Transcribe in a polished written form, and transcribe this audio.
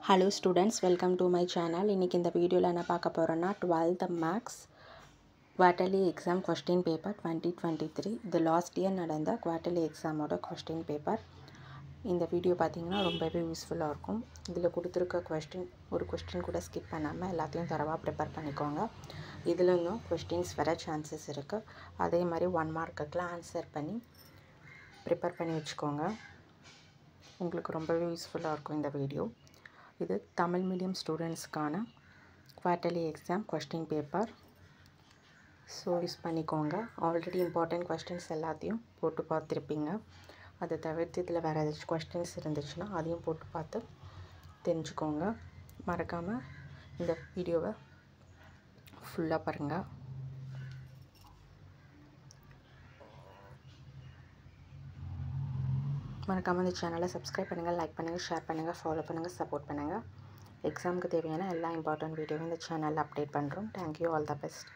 Hello students, welcome to my channel. இன்னைக்கு இந்த வீடியோல என்ன பார்க்க போறோம்னா 12th Maths quarterly exam question paper 2023 இது லாஸ்ட் இயர் நடந்த quarterly examோட question paper. இந்த வீடியோ பாத்தீங்கன்னா ரொம்பவே யூஸ்ஃபுல்லா இருக்கும். இதுல கொடுத்திருக்க ஒரு question கூட ஸ்கிப் பண்ணாம எல்லாத்தையும் தரவா ப்ரிப்பேர் பண்ணிக்கோங்க. இதுல இன்னும் questions வர chances இருக்கு. அதே மாதிரி 1 மார்க்குக்குலாம் ஆன்சர் பண்ணி ப்ரிப்பேர் பண்ணி வெச்சுக்கோங்க. உங்களுக்கு ரொம்பவே யூஸ்ஃபுல்லா இருக்கும் இந்த வீடியோ. இது தமிழ் மீடியம் ஸ்டூடெண்ட்ஸ்க்கான quarterly exam question paper. So use பண்ணிக்கோங்க. ஆல்ரெடி இம்பார்ட்டன்ட் கொஸ்டின்ஸ் எல்லாத்தையும் போட்டு பார்த்துருப்பீங்க. அதை தவிர்த்து இதில் வேறு ஏதாச்சும் கொஸ்டின்ஸ் இருந்துச்சுன்னா அதையும் போட்டு பார்த்து தெரிஞ்சுக்கோங்க. மறக்காமல் இந்த வீடியோவை ஃபுல்லாக பாருங்கள். மறக்காமல் இந்த சேனலை சப்ஸ்கிரைப் பண்ணுங்கள், லைக் பண்ணுங்கள், ஷேர் பண்ணுங்கள், ஃபாலோ பண்ணுங்கள், சப்போர்ட் பண்ணுங்கள். எக்ஸாமுக்கு தேவையான எல்லா இம்பார்ட்டன்ட் வீடியோவும் இந்த சேனலில் அப்டேட் பண்ணுறோம். Thank you, all the best.